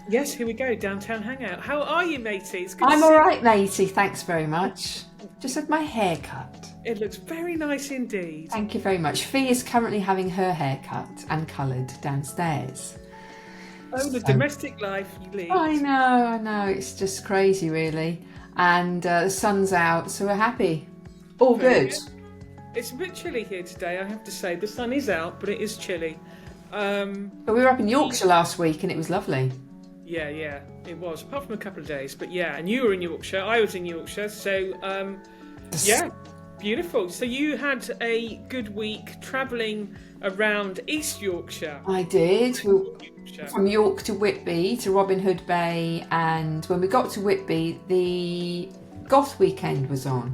Yes, here we go. Downtown Hangout. How are you, matey? It's good to I'm see all you. right, matey. Thanks very much. Just had my hair cut. It looks very nice indeed. Thank you very much. Fee is currently having her hair cut and coloured downstairs. Oh, the So, domestic life you I lead. know, I know. It's just crazy, really. And the sun's out, so we're happy. All Very good. good. It's a bit chilly here today, I have to say. The sun is out, but it is chilly. Um, But we were up in Yorkshire last week, and it was lovely. yeah, it was. Apart from a couple of days, but yeah. And you were in Yorkshire. I was in Yorkshire, so yeah, beautiful. So you had a good week travelling around East Yorkshire. I did. Yorkshire. From York to Whitby to Robin Hood Bay, and when we got to Whitby, the goth weekend was on,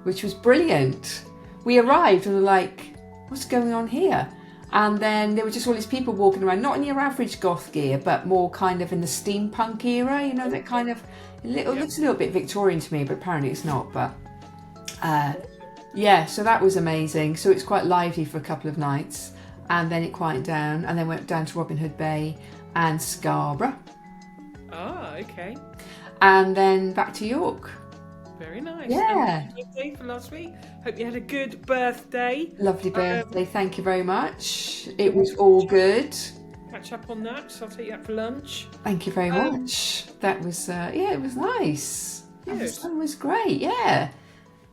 which was brilliant. We arrived and were like, what's going on here? And then there were just all these people walking around, not in your average goth gear, but more kind of in the steampunk era, you know, that kind of, looks a little bit Victorian to me, but apparently it's not. But yeah, so that was amazing. So it's quite lively for a couple of nights, and then it quieted down, and then went down to Robin Hood Bay and Scarborough, Ah, okay. and then back to York. Very nice. Yeah. And birthday for last week. Hope you had a good birthday. Lovely birthday, thank you very much. It was all good. Catch up on that, so I'll take you out for lunch. Thank you very much. That was, yeah, it was nice. Good. The sun was great, yeah.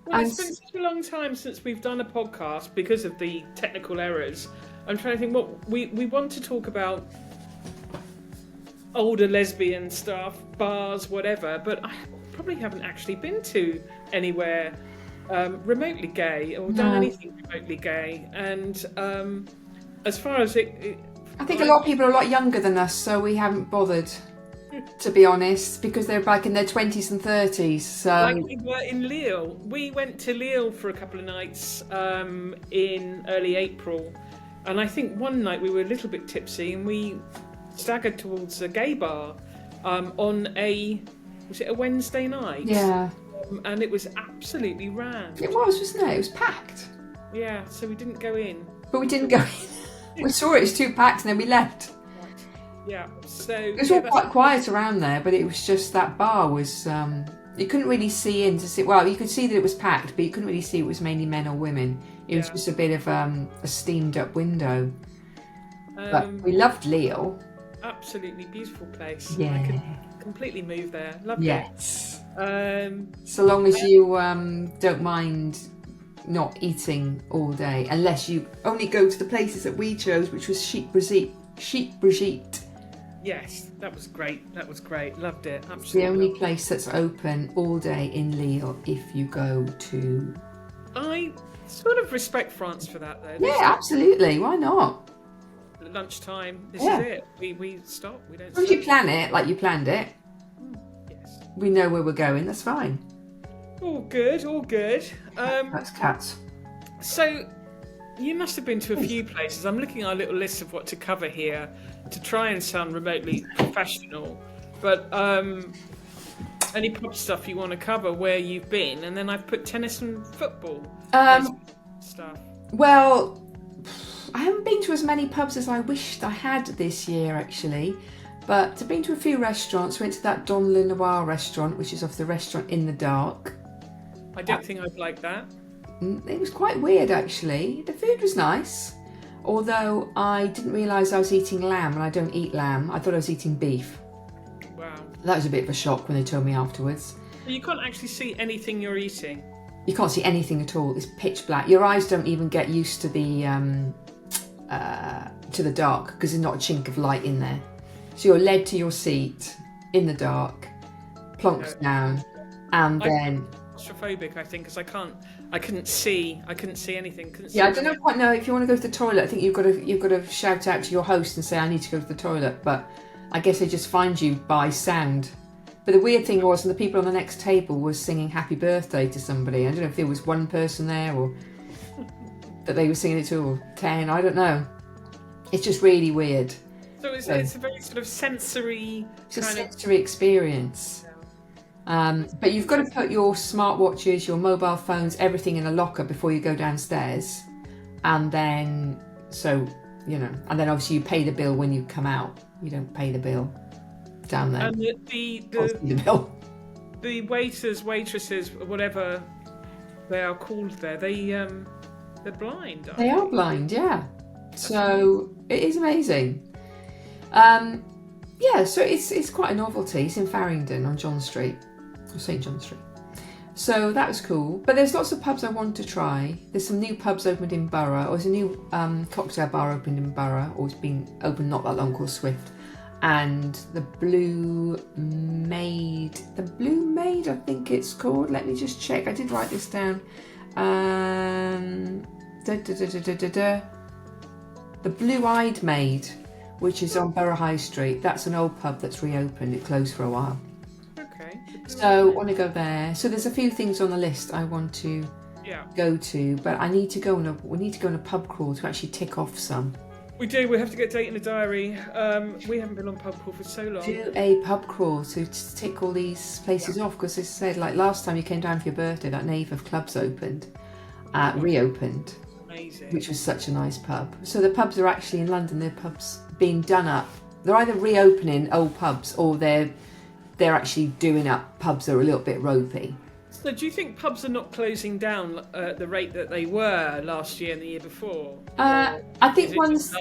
Well, And it's been such a long time since we've done a podcast because of the technical errors. I'm trying to think what we want to talk about older lesbian stuff, bars, whatever, but I probably haven't actually been to anywhere remotely gay or done anything remotely gay. And as far as I think a lot of people are a lot younger than us, so we haven't bothered, to be honest, because they're back in their 20s and 30s. So like we were in Lille. We went to Lille for a couple of nights in early April. And I think one night we were a little bit tipsy and we staggered towards a gay bar on was it a Wednesday night? yeah, And it was absolutely rammed. it was, wasn't it? It was packed. Yeah, so we didn't go in. But we didn't go in. We saw it was too packed and then we left. Yeah, so... It was all quite quiet around there, but it was just that bar was... you couldn't really see in to see... Well, you could see that it was packed, but you couldn't really see it was mainly men or women. It was just a bit of a steamed up window. But we loved Lille. Absolutely beautiful place. Yeah. I could completely move there. Loved Yes. it. So long as you don't mind not eating all day, unless you only go to the places that we chose, which was Sheep Brigitte. Yes, that was great. That was great. Loved it. It's Absolutely. the only place that's open all day in Lille if you go to... I sort of respect France for that, though. Yeah, absolutely. Why not? Lunchtime. This Yeah. is it. We stop. We don't As long as you stop. plan it like you planned it, Yes. we know where we're going, that's fine. All good. All good. That's cats. So, you must have been to a few places. I'm looking at our little list of what to cover here to try and sound remotely professional. But any pub stuff you want to cover, where you've been, and then I've put tennis and football stuff. Well, I haven't been to as many pubs as I wished I had this year, actually. But I've been to a few restaurants. Went to that Don Le Noir restaurant, which is off the Restaurant in the Dark. I don't think I'd like that. It was quite weird, actually. The food was nice. Although I didn't realise I was eating lamb, and I don't eat lamb. I thought I was eating beef. Wow. That was a bit of a shock when they told me afterwards. You can't actually see anything you're eating. You can't see anything at all. It's pitch black. Your eyes don't even get used to the dark because there's not a chink of light in there. So you're led to your seat in the dark, plonked down, and then... Claustrophobic, I think, because I couldn't see anything. I don't quite know if you want to go to the toilet. I think you've got to shout out to your host and say, I need to go to the toilet. But I guess they just find you by sound. But the weird thing was, the people on the next table were singing Happy Birthday to somebody. I don't know if there was one person there or that they were singing it to, or 10. I don't know. It's just really weird. So it's a very sort of sensory It's a sensory experience. But you've got to put your smartwatches, your mobile phones, everything in a locker before you go downstairs. And then, and then obviously you pay the bill when you come out. You don't pay the bill down there. And the the waiters, waitresses, whatever they are called there, they're blind. They are blind, yeah. So it is amazing. Yeah, so it's quite a novelty. It's in Farringdon on John Street, or St John Street. So that was cool. But there's lots of pubs I want to try. There's some new pubs opened in Borough, or there's a new cocktail bar opened in Borough, or it's been opened not that long, called Swift. And the Blue Maid, I think it's called. Let me just check. I did write this down. The Blue-Eyed Maid, which is on Borough High Street. That's an old pub that's reopened. It closed for a while. Okay. So I want to go there. So there's a few things on the list I want to go to, but we need to go on a pub crawl to actually tick off some. We do. We have to get a date in the diary. We haven't been on pub crawl for so long. Do a pub crawl to tick all these places off, because as I said, like last time you came down for your birthday, that Nave of Clubs reopened. Amazing. Which was such a nice pub. So the pubs are actually in London. They're pubs being done up. They're either reopening old pubs, or they're actually doing up pubs that are a little bit ropey. So do you think pubs are not closing down at the rate that they were last year and the year before? I think one's...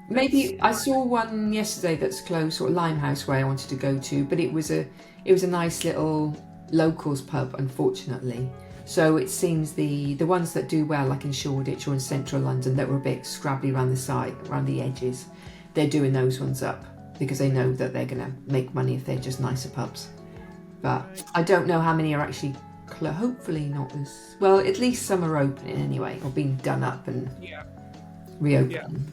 Maybe I saw one yesterday that's closed, sort of Limehouse, where I wanted to go to, but it was a nice little locals pub, unfortunately. So it seems the ones that do well, like in Shoreditch or in central London, that were a bit scrabbly around the edges, they're doing those ones up because they know that they're going to make money if they're just nicer pubs. But I don't know how many are actually hopefully not as well. At least some are opening anyway, or being done up and reopening.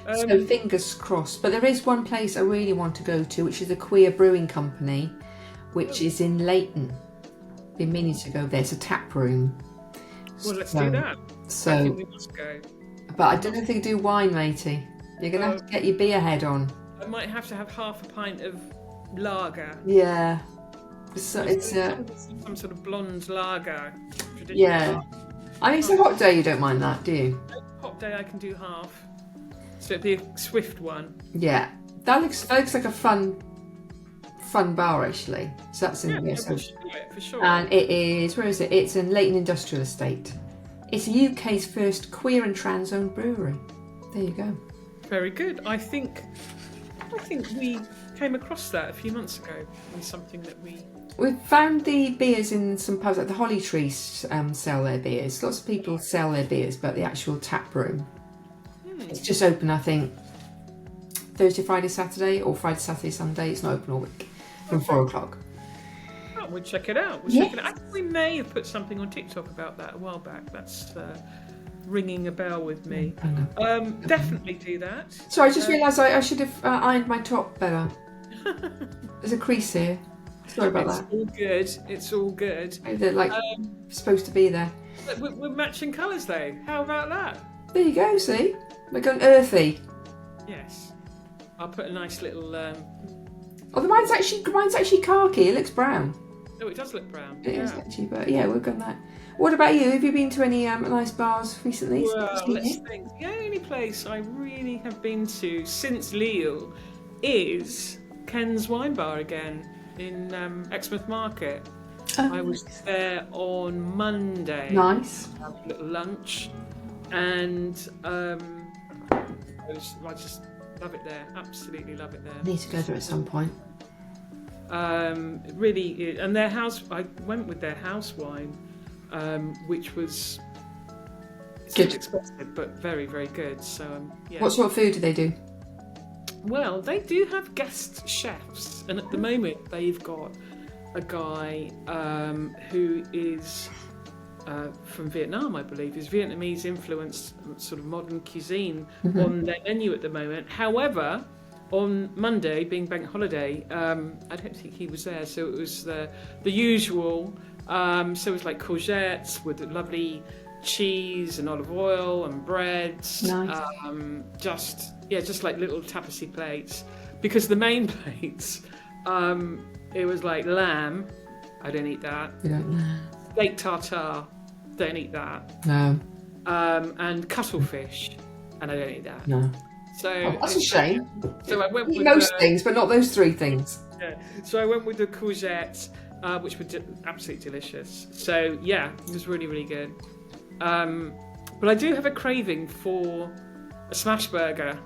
Yeah. So fingers crossed. But there is one place I really want to go to, which is a queer brewing company, which is in Leighton. Been meaning to go there. It's a tap room. Well, let's do that. So, I think we must go. But I don't know if they can do wine, matey. You're going to have to get your beer head on. I might have to have half a pint of lager. Yeah. So it's some sort of blonde lager. Yeah. I mean, it's a hot day, you don't mind that, do you? Hot day, I can do half. So it'd be a Swift one. Yeah. That looks like a fun bar, actually. So that's in we should do it, for sure. And it is, where is it? It's in Leighton Industrial Estate. It's the UK's first queer and trans-owned brewery. There you go. Very good. I think we came across that a few months ago in something that we found the beers in some pubs, like the Holly Tree sell their beers. Lots of people sell their beers, but the actual tap room, it's just open, I think, Thursday, Friday, Saturday, or Friday, Saturday, Sunday. It's not open all week from 4 o'clock. Oh, we'll check it out. I think we may have put something on TikTok about that a while back. That's ringing a bell with me. Definitely do that. So I just realised I should have ironed my top better. There's a crease here. Sorry about that. It's all good. They're supposed to be there. We're matching colours though. How about that? There you go, see? We're going earthy. Yes. I'll put a nice little... mine's actually khaki. It looks brown. Oh, it does look brown. It is actually, but yeah, we've got that. What about you? Have you been to any nice bars recently? Well, let's think. The only place I really have been to since Lille is Ken's Wine Bar again in Exmouth Market. I was there on Monday. Nice. Had a little lunch, and I just love it there. Absolutely love it there. Need to go there at some point. Really, and their house. I went with their house wine, which was good, expensive but very, very good. So yeah. What sort of food do they do? Well, they do have guest chefs, and at the moment they've got a guy who is from Vietnam, I believe. Is Vietnamese influenced sort of modern cuisine on their menu at the moment. However, on Monday, being bank holiday, I don't think he was there, so it was the usual. So it was like courgettes with lovely cheese and olive oil and breads. Nice. Just like little tapestry plates. Because the main plates, it was like lamb. I don't eat that. You don't know. Steak tartare. Don't eat that. No. And cuttlefish. And I don't eat that. No. So That's a shame. So I went Eat with most things, but not those 3 things. yeah. So I went with the courgettes, which were absolutely delicious. So yeah, it was really, really good. But I do have a craving for a smash burger.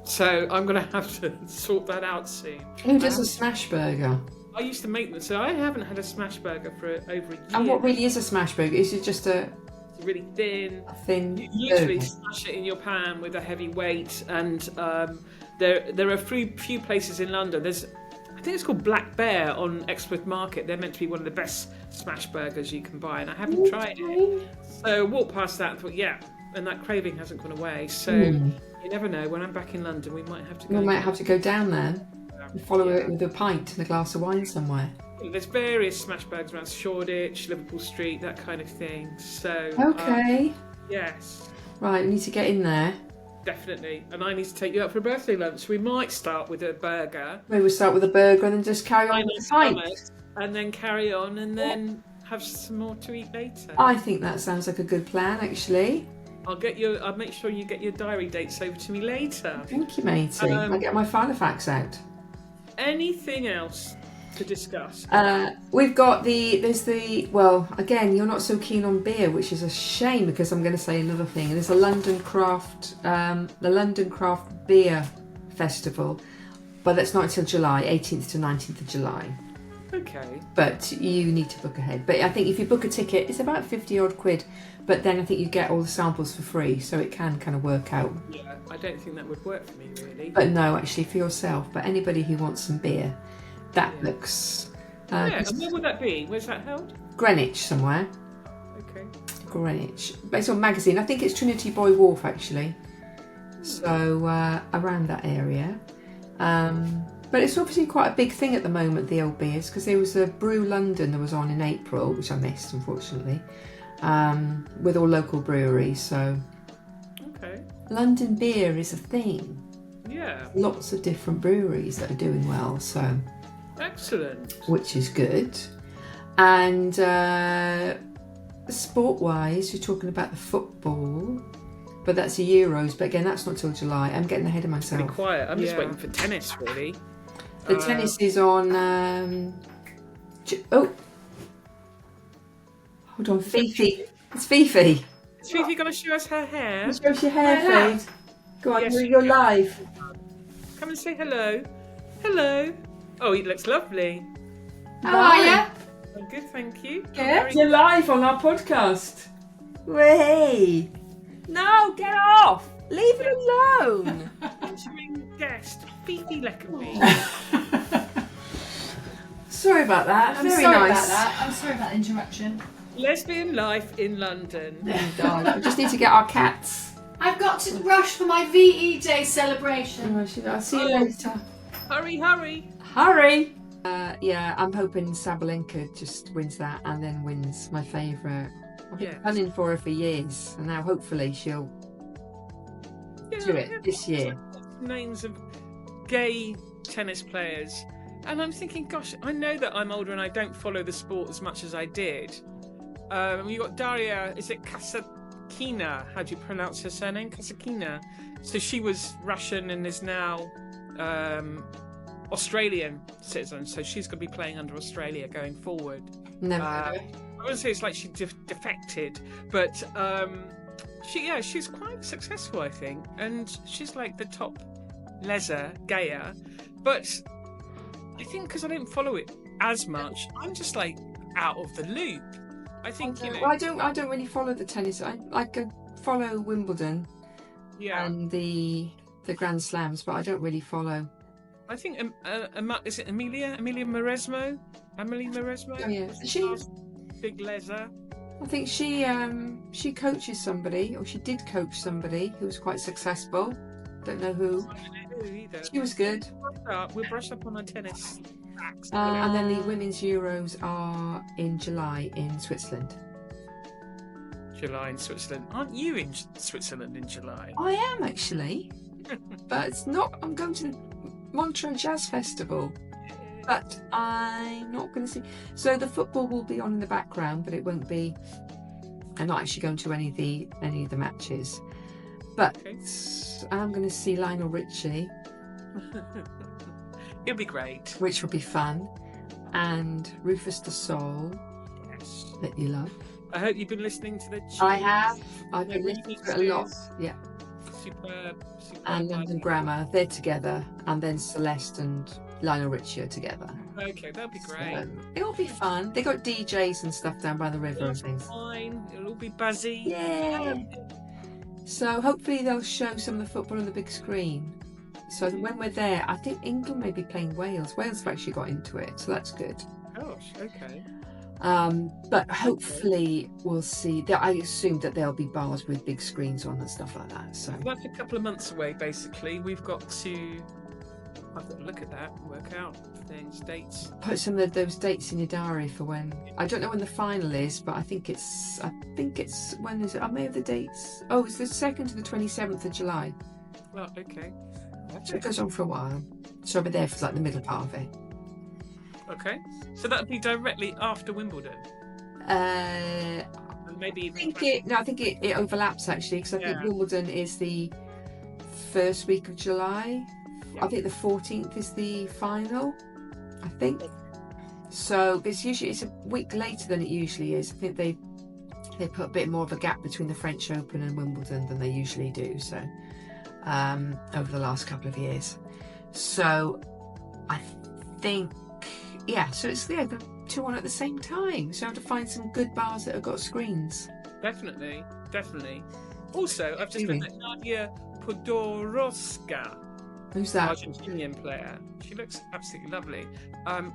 So I'm going to have to sort that out soon. Who does a smash burger? I used to make them, so I haven't had a smash burger for over a year. And what really is a smash burger? Is it just It's really thin. You literally smash it in your pan with a heavy weight, and there are a few places in London. I think it's called Black Bear on Exmouth Market. They're meant to be one of the best smash burgers you can buy, and I haven't tried it. So I walked past that and thought, yeah, and that craving hasn't gone away. So you never know. When I'm back in London, we might have to go. We might have to go down there and follow it with a pint and a glass of wine somewhere. There's various smash burgers around Shoreditch, Liverpool Street, that kind of thing. So okay, yes, right, we need to get in there. Definitely, and I need to take you out for a birthday lunch. We might start with a burger. Maybe we'll start with a burger and then just carry on with the pint. And then carry on and then have some more to eat later. I think that sounds like a good plan, actually. I'll make sure you get your diary dates over to me later. Thank you, matey. I'll get my Filofax out. Anything else to discuss? We've got well, again, you're not so keen on beer, which is a shame because I'm going to say another thing. There's a the London Craft Beer Festival, but that's not until July, 18th to 19th of July. Okay. But you need to book ahead. But I think if you book a ticket, it's about 50 odd quid. But then I think you get all the samples for free, so it can kind of work out. Yeah, I don't think that would work for me, really. But no, actually, for yourself. But anybody who wants some beer, that looks... and where would that be? Where's that held? Greenwich somewhere. Okay. Greenwich. Based on magazine. I think it's Trinity Boy Wharf, actually. So, around that area. But it's obviously quite a big thing at the moment, the old beers, because there was a Brew London that was on in April, which I missed, unfortunately, with all local breweries. So, okay, London beer is a thing. Yeah. Lots of different breweries that are doing well. So, excellent. Which is good. And sport-wise, you're talking about the football. But that's the Euros. But again, that's not till July. I'm getting ahead of myself. Pretty quiet. I'm just waiting for tennis, really. The tennis is on. Hold on, Fifi. It's Fifi. Is Fifi going to show us her hair? Show us your hair, Fade. Go on, you're live. Come and say hello. Hello. Oh, he looks lovely. How are you? I'm good, thank you. Good. You're live on our podcast. Way. No, get off. Leave it alone. Featuring guest Fifi Leckerby. Sorry about that. I'm Very sorry nice. about that. I'm sorry about the interruption. Lesbian life in London. Oh, God. We just need to get our cats. I've got to rush for my VE Day celebration. I'll see you later. Hurry, hurry. Hurry. Yeah, I'm hoping Sabalenka just wins that and then wins my favourite. I've been planning for her for years, and now hopefully she'll do it this year. Names of gay tennis players, and I'm thinking, gosh, I know that I'm older and I don't follow the sport as much as I did. You got Daria, is it Kasakina? How do you pronounce her surname? Kasakina. So she was Russian and is now Australian citizen, so she's going to be playing under Australia going forward. Never. I wouldn't say it's like she defected, but she's quite successful, I think, and she's like the top gayer. But I think because I don't follow it as much, I'm just like out of the loop. I think I don't really follow the tennis. I follow Wimbledon, and the Grand Slams, but I don't really follow. I think is it Amelia Mauresmo? Emily Mauresmo? Oh yeah, she big leser. I think she coaches somebody, or she did coach somebody who was quite successful. Don't know who. I don't know either. She was good. We'll brush up on our tennis facts. And then the women's Euros are in July in Switzerland. July in Switzerland. Aren't you in Switzerland in July? I am actually, but it's not. I'm going to the Montreux Jazz Festival, but I'm not going to see. So the football will be on in the background, but it won't be. I'm not actually going to any of the matches. But Okay. I'm going to see Lionel Richie, It'll be great. which will be fun, and Rufus the Soul Yes. that you love. I hope you've been listening to the. I have. My I've been listening to it a lot. remixes. Yeah. Superb. And London Grammar, they're together, and then Celeste and Lionel Richie are together. Okay, that'll be great. So, it'll be fun. They got DJs and stuff down by the river and It'll be things. fine. It'll all be buzzy. Yeah. So hopefully they'll show some of the football on the big screen. So that when we're there, I think England may be playing Wales. Wales have actually got into it, so that's good. Gosh. Okay. But hopefully we'll see. I assume that there'll be bars with big screens on and stuff like that. So That's a couple of months away, basically. I've got to look at that, work out things, dates. put some of those dates in your diary for when. I don't know when the final is, but I think it's when is it? I may have the dates. Oh, it's the 2nd to the 27th of July. Oh, okay. So it goes on for a while. So I'll be there for like the middle part of it. Okay. So that'll be directly after Wimbledon. And Maybe I even. think it overlaps actually, because I think Yeah. Wimbledon is the first week of July. Yeah. I think the 14th is the final. I think. So it's a week later than it usually is. I think they put a bit more of a gap between the French Open and Wimbledon than they usually do. So over the last couple of years. So I think so it's the two on at the same time. So I have to find some good bars that have got screens. Definitely. Also, I've just Really? met Nadia Podoroska, Who's that? Argentinian player. She looks absolutely lovely.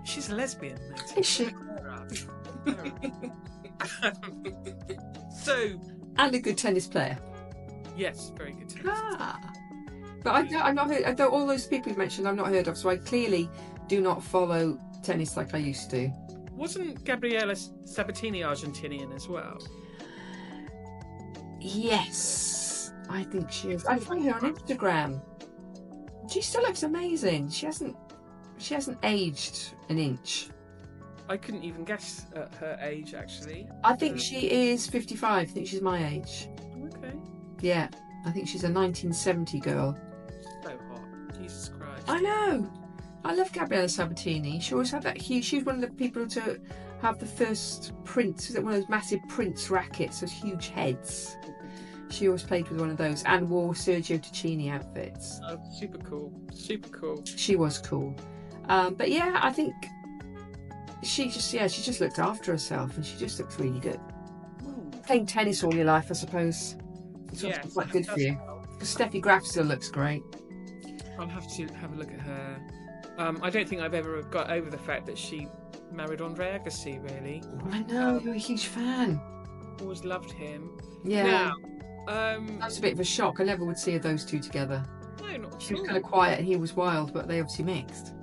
She's a lesbian. Mate. Is she? So, And a good tennis player. yes, very good. Tennis. But I've not heard. All those people you've mentioned, I've not heard of. So I clearly do not follow tennis like I used to. Wasn't Gabriela Sabatini Argentinian as well? Yes, I think she is. I follow her on Instagram. She still looks amazing. She hasn't aged an inch. I couldn't even guess at her age, actually. I think she is 55. I think she's my age. Okay. Yeah, I think she's a 1970 girl. So hot. Jesus Christ. I know. I love Gabriella Sabatini. She always had that huge. She's one of the people to have the first Prince. Was it one of those massive Prince rackets, those huge heads? She always played with one of those and wore Sergio Tacchini outfits. Oh, super cool. Super cool. She was cool. But yeah, I think she just looked after herself and she just looks really good. Playing tennis all your life, I suppose. It's also Yes, quite good for you. Because Steffi Graf still looks great. I'll have to have a look at her. I don't think I've ever got over the fact that she married Andre Agassi, really. I know, you're a huge fan. Always loved him. Yeah. Now, That was a bit of a shock. I never would see those two together. no, not She was at kind of quiet and he was wild, but they obviously mixed.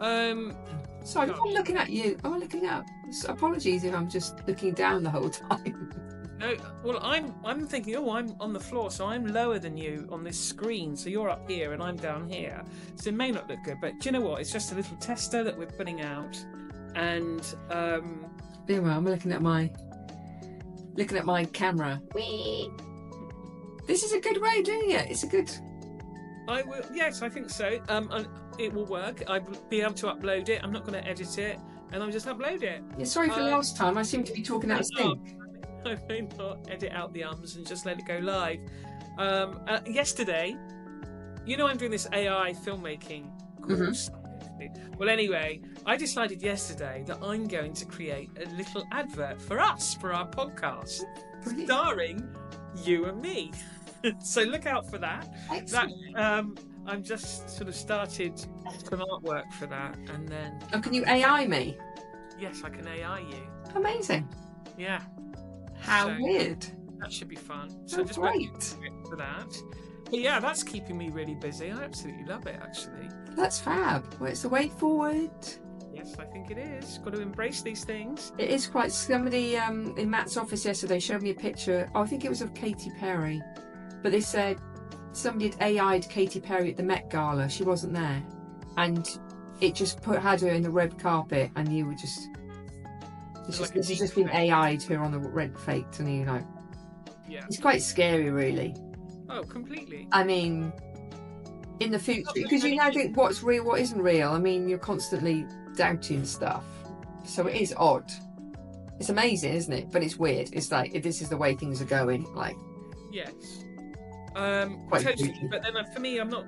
all. Sorry, I'm looking at you. I'm looking up. Apologies if I'm just looking down the whole time. No, well, I'm thinking, I'm on the floor, so I'm lower than you on this screen, so you're up here and I'm down here. So it may not look good, but do you know what? It's just a little tester that we're putting out, and Anyway, I'm looking at my camera. This is a good way of doing it. It's a good. I will. Yes, I think so. And it will work. I'll be able to upload it. I'm not going to edit it, and I'll just upload it. Yeah, sorry for last time. I seem to be talking out of sync. I may not edit out the ums and just let it go live. Yesterday, I'm doing this AI filmmaking course. Well, anyway, I decided yesterday that I'm going to create a little advert for us, for our podcast, Brilliant. starring you and me. So look out for that. Excellent. I'm just sort of started some artwork for that, and then Oh, can you AI me? yes, I can AI you. Amazing. Yeah. How So- weird. That should be fun. Oh, just great. waiting for that. But yeah, that's keeping me really busy. I absolutely love it, actually. That's fab. Well, it's the way forward. Yes, I think it is. Got to embrace these things. It is quite. Somebody in Matt's office yesterday showed me a picture. Oh, I think it was of Katy Perry, but they said somebody had AI'd Katy Perry at the Met Gala. She wasn't there, and it just had her in the red carpet, and you were just. This Like a has just deep been AI'd her on the red faked, and Yeah. it's quite scary, really. Oh, completely. I mean, in the future, because you now think what's real, what isn't real. I mean, you're constantly doubting stuff, so it is odd. It's amazing, isn't it? But it's weird. It's like, if this is the way things are going, like, Yes. Quite Totally. freaky. But then for me, I'm not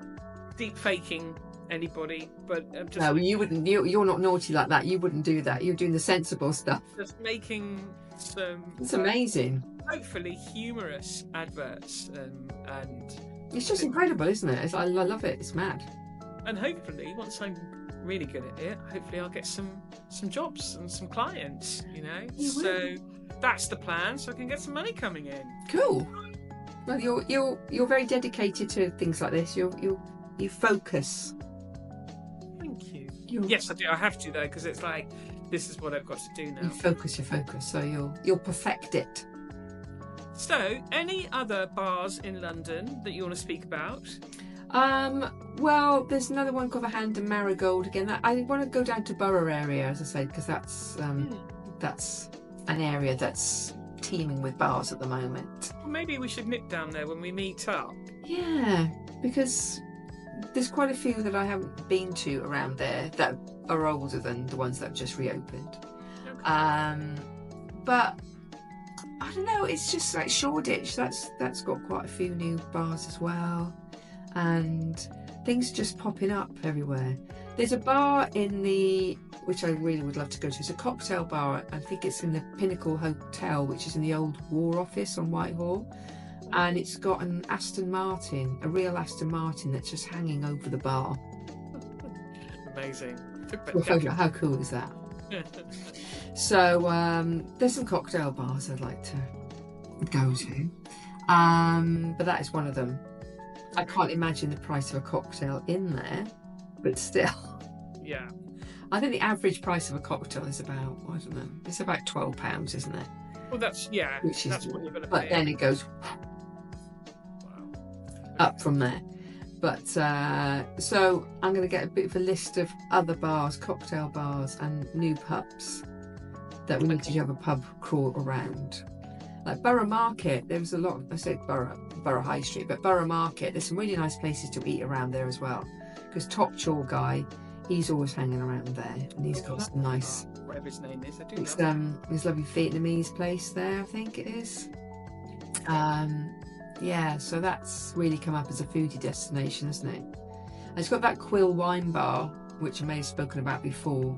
deep faking anybody, but I'm just no, you wouldn't. You're not naughty like that. You wouldn't do that. You're doing the sensible stuff. just making some. It's amazing. Hopefully humorous adverts, and It's just incredible, isn't it? I love it. It's mad. and hopefully once I'm really good at it, hopefully I'll get some jobs and some clients. You know, You will. so that's the plan. So I can get some money coming in. Cool. Well, you're very dedicated to things like this. You focus. Thank you. You Yes, I do. I have to though, because it's like this is what I've got to do now. You focus. So you'll perfect it. So, any other bars in London that you want to speak about? Well, there's another one called the Hand and Marigold again. I want to go down to Borough area, as I said, because that's an area that's teeming with bars at the moment. Well, maybe we should nip down there when we meet up. Yeah, because there's quite a few that I haven't been to around there that are older than the ones that have just reopened. Okay. But I don't know. It's just like Shoreditch. That's got quite a few new bars as well, and things just popping up everywhere. There's a bar which I really would love to go to. It's a cocktail bar. I think it's in the Pinnacle Hotel, which is in the old War Office on Whitehall, and it's got an Aston Martin, a real Aston Martin, that's just hanging over the bar. Amazing. How cool is that? So there's some cocktail bars I'd like to go to, but that is one of them. I can't imagine the price of a cocktail in there, but still. Yeah. I think the average price of a cocktail is about, I don't know, it's about £12, isn't it? Well, that's Which is, that's what you're going to but pay. then it goes Wow. up from there. But so I'm going to get a bit of a list of other bars, cocktail bars, and new pubs that we need to have a pub crawl around. Like Borough Market, there was a lot. I say Borough High Street, but Borough Market. There's some really nice places to eat around there as well. Because Top Chaw guy, he's always hanging around there, and he's got some nice. Whatever his name is, I do. It's love it. his lovely Vietnamese place there, I think it is. Yeah, so that's really come up as a foodie destination, hasn't it? And it's got that Quill Wine Bar, which I may have spoken about before,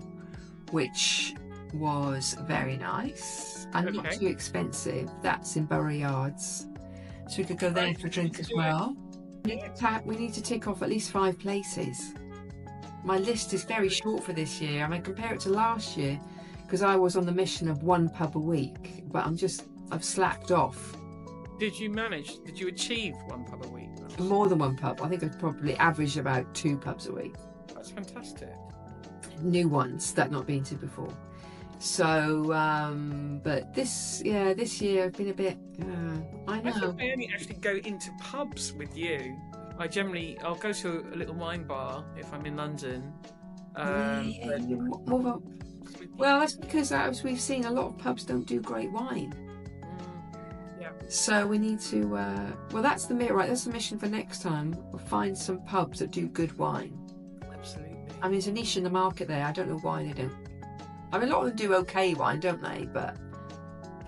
which was very nice and not Okay. too expensive. That's in Borough Yards, so we could go there for a drink as well. We need to tick off at least 5 places. My list is very short for this year. I mean, compare it to last year, because I was on the mission of 1 pub a week, but I've slacked off. Did you achieve 1 pub a week? More than 1 pub. I think I've probably averaged about 2 pubs a week. That's fantastic. New ones that I've not been to before. So, but this year I've been a bit. I I know. think I only actually go into pubs with you. I'll go to a little wine bar if I'm in London. Well, that's because we've seen a lot of pubs don't do great wine. Yeah. So we need to. Well, that's the right. That's the mission for next time. We'll find some pubs that do good wine. Absolutely. I mean, there's a niche in the market there. I don't know why they don't. I mean, a lot of them do okay wine, don't they? But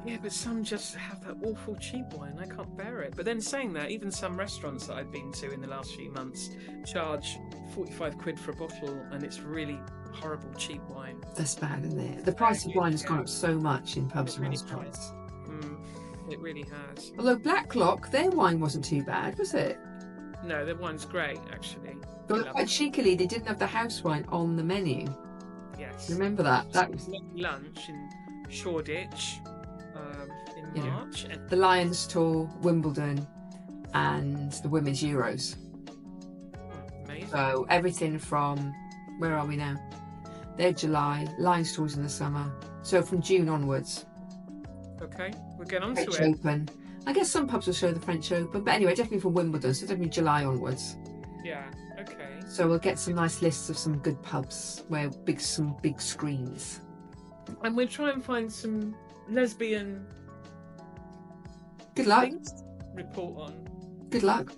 Yeah, but some just have that awful cheap wine. I can't bear it. But then saying that, even some restaurants that I've been to in the last few months charge 45 quid for a bottle, and it's really horrible cheap wine. that's bad, isn't it? The price of wine has gone up so much in pubs and Really restaurants. It really has. Although Blacklock, their wine wasn't too bad, was it? No, the wine's great, actually. But Love quite it. cheekily, they didn't have the house wine on the menu. Yes. Remember that? That was lunch in Shoreditch in Yeah. March. And the Lions Tour, Wimbledon, and the Women's Euros. amazing. So everything from, where are we now? They're July, Lions Tour's in the summer. So from June onwards, Okay, we'll get on to French it. Open. I guess some pubs will show the French Open, but anyway, definitely from Wimbledon, so definitely July onwards. Yeah, okay. So we'll get some nice lists of some good pubs where some big screens. And we'll try and find some lesbian Good luck. things to report on. Good luck.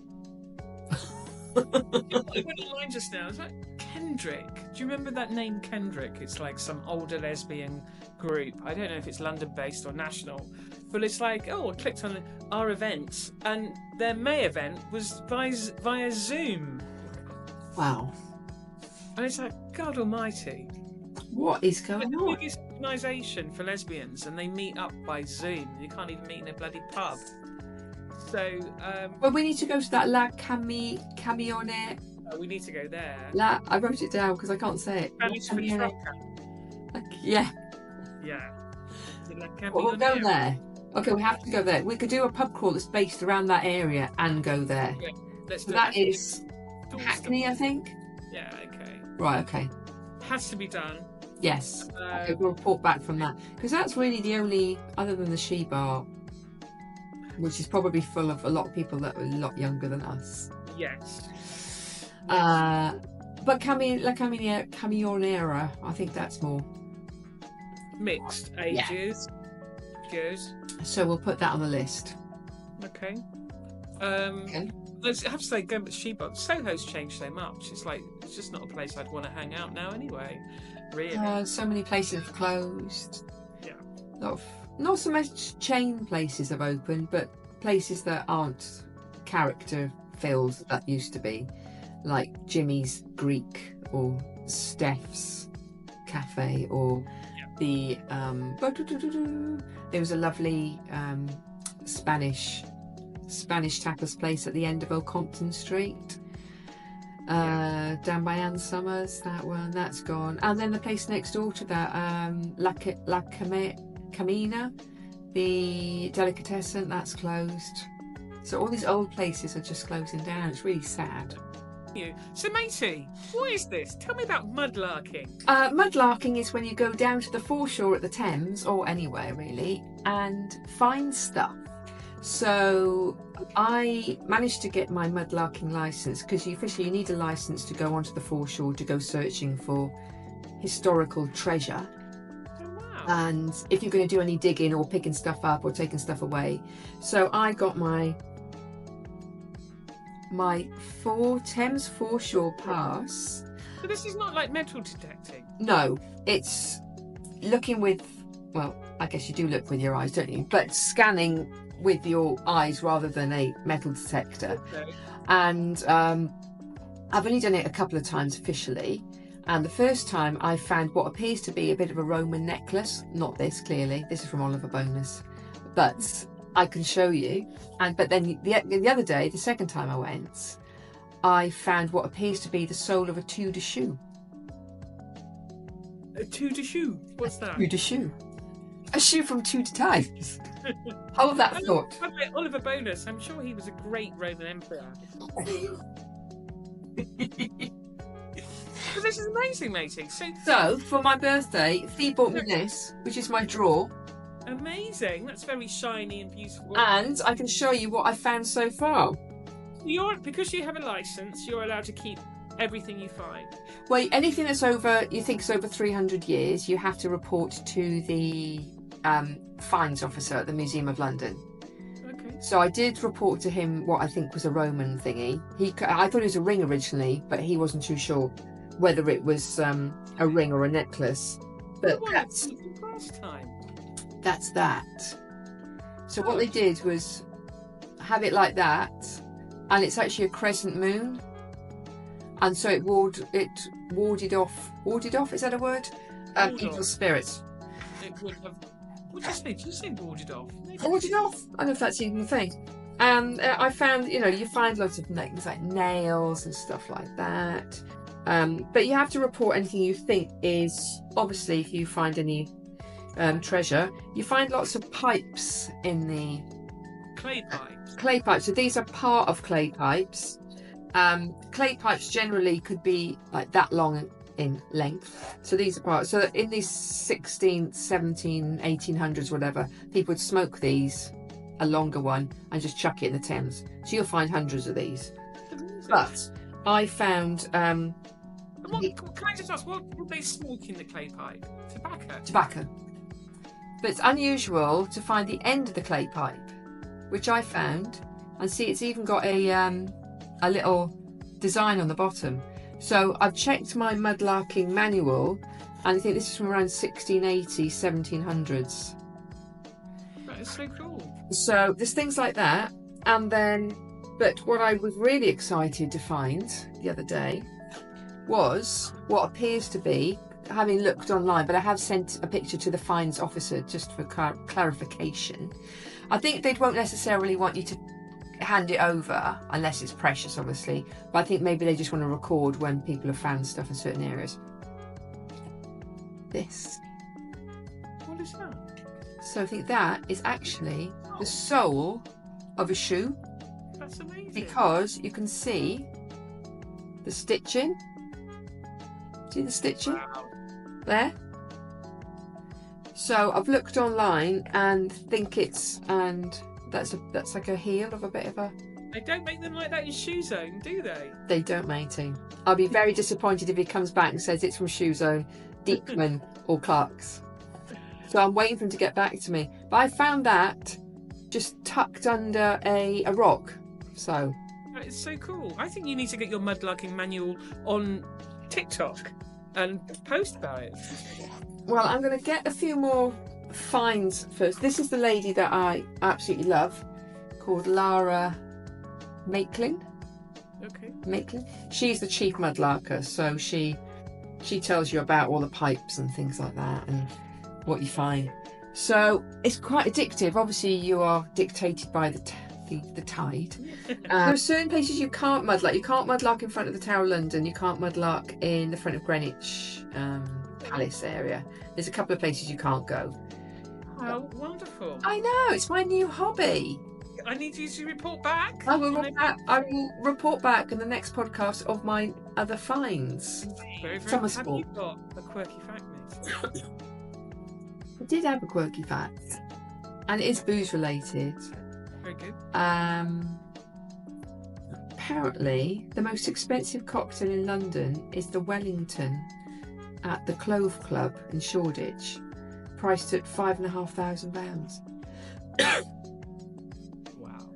I went online just now. Is that Kendrick? Do you remember that name, Kendrick? It's like some older lesbian group. I don't know if it's London-based or national, but it's like, I clicked on our events, and their May event was via Zoom. Wow. And it's like, God Almighty. What is going It's the on? biggest organisation for lesbians, and they meet up by Zoom. You can't even meet in a bloody pub. So, Well, we need to go to that La Camione. we need to go there. I wrote it down because I can't say it. La Spanish for Camione. trucker. Yeah. Yeah. Well, we'll go there. Okay, we have to go there. We could do a pub crawl that's based around that area and go there. Okay, let's So do that it. is Hackney, I think. Yeah, okay. Right, okay. Has to be done. Yes. Okay, we'll report back from that. Because that's really the only, other than the She Bar, which is probably full of a lot of people that are a lot younger than us. Yes. But La Camionera, I think that's more. Mixed ages. Good. So we'll put that on the list. Okay. Okay. I have to say, going with Sheba, Soho's changed so much. It's like, it's just not a place I'd want to hang out now anyway. Really. So many places have closed. Yeah. Not so much chain places have opened, but places that aren't character filled that used to be, like Jimmy's Greek or Steph's Cafe or the there was a lovely Spanish tapas place at the end of Old Compton Street, down by Ann Summers. That one, that's gone. And then the place next door to that, La Camina, the delicatessen, that's closed. So all these old places are just closing down. It's really sad. So, matey, what is this? Tell me about mudlarking. Mudlarking is when you go down to the foreshore at the Thames, or anywhere really, and find stuff. So I managed to get my mudlarking license, because you need a license to go onto the foreshore to go searching for historical treasure. Oh, wow. And if you're going to do any digging or picking stuff up or taking stuff away. So I got my Thames foreshore pass. But this is not like metal detecting. No, it's looking with, well, I guess you do look with your eyes, don't you? But scanning with your eyes rather than a metal detector. Okay. And I've only done it a couple of times officially. And the first time I found what appears to be a bit of a Roman necklace. Not this, clearly. This is from Oliver Bonus. But I can show you. But then the other day, the second time I went, I found what appears to be the sole of a two de shoe. A two de shoe? What's that? Two de shoe. A shoe from Two de Times. Hold that thought. Oliver Bonus, I'm sure he was a great Roman emperor. But this is amazing, matey. So, for my birthday, Fee bought me this, which is my drawer. Amazing. That's very shiny and beautiful. And I can show you what I've found so far. Because you have a license, you're allowed to keep everything you find. Well, anything that's you think is over 300 years, you have to report to the fines officer at the Museum of London. Okay. So I did report to him what I think was a Roman thingy. I thought it was a ring originally, but he wasn't too sure whether it was a ring or a necklace. But that's last time. That's that. So what they did was have it like that, and it's actually a crescent moon, and so it warded off. Warded off, is that a word? Evil spirits. It would have. What did you say? Did you say warded off? Warded off. I don't know if that's even a thing. And I found, you find lots of things like nails and stuff like that. But you have to report anything you think is, obviously, if you find any treasure. You find lots of pipes in the clay pipes. Clay pipes. So these are part of clay pipes. Clay pipes generally could be like that long in length. So these are part. So in the 16th, 17, 1800s, whatever, people would smoke these, a longer one, and just chuck it in the Thames. So you'll find hundreds of these. But I found. Can I just ask, what would they smoke in the clay pipe? Tobacco. But it's unusual to find the end of the clay pipe, which I found And see, it's even got a little design on the bottom. So I've checked my Mudlarking manual, and I think this is from around 1680, 1700s. That is so cool. So there's things like that. And then, but what I was really excited to find the other day was what appears to be, having looked online, but I have sent a picture to the fines officer just for clarification. I think they won't necessarily want you to hand it over unless it's precious, obviously, but I think maybe they just want to record when people have found stuff in certain areas. This. What is that? So I think that is actually the sole of a shoe, That's amazing. because you can see the stitching. See the stitching Wow. there? So I've looked online and think it's, and that's like a heel of a bit of a. They don't make them like that in Shoe Zone, do they? They don't, matey. I'll be very disappointed if he comes back and says it's from Shoe Zone, Diekman or Clark's. So I'm waiting for him to get back to me. But I found that just tucked under a rock. So That is so cool. I think you need to get your Mudlarking manual on TikTok and post about it. well, I'm going to get a few more finds first. This is the lady that I absolutely love, called Lara Maitland. Okay. Maitland. She's the chief mudlarker, so she tells you about all the pipes and things like that and what you find. So it's quite addictive. Obviously, you are dictated by the tide. There are certain places you can't mudlark. You can't mudlark in front of the Tower of London. You can't mudlark in the front of Greenwich Palace area. There's a couple of places you can't go. How wonderful. I know, it's my new hobby. I need you to report back. I will report back in the next podcast of my other finds. Very, very. Summer Have sport. you got a quirky fact, Miss? I did have a quirky fact, and it is booze related. Very good. Apparently, the most expensive cocktail in London is the Wellington at the Clove Club in Shoreditch, priced at £5,500. Wow.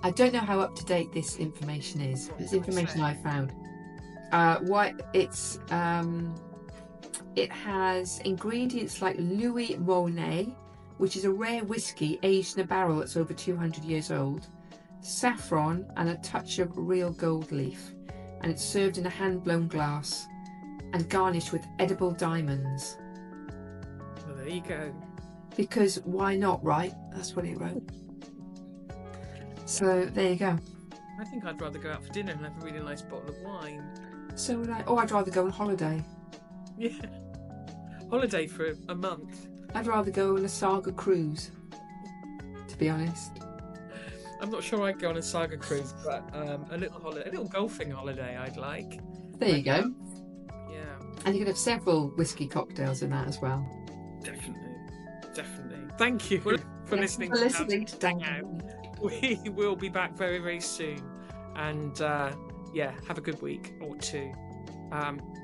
I don't know how up to date this information is, but it's information I found. It has ingredients like Louis Monet, which is a rare whiskey aged in a barrel that's over 200 years old, saffron, and a touch of real gold leaf. And it's served in a hand-blown glass and garnished with edible diamonds. Well, there you go. Because why not, right? That's what it wrote. So there you go. I think I'd rather go out for dinner and have a really nice bottle of wine. So would I. Or I'd rather go on holiday. Yeah. Holiday for a month. I'd rather go on a Saga cruise, to be honest. I'm not sure I'd go on a Saga cruise, but a little golfing holiday I'd like. There you go. Yeah, And you can have several whiskey cocktails in that as well. definitely. Thank you for listening. For listening to Downtown Downtown. Hangout. We will be back very, very soon. And have a good week or two.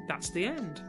That's the end.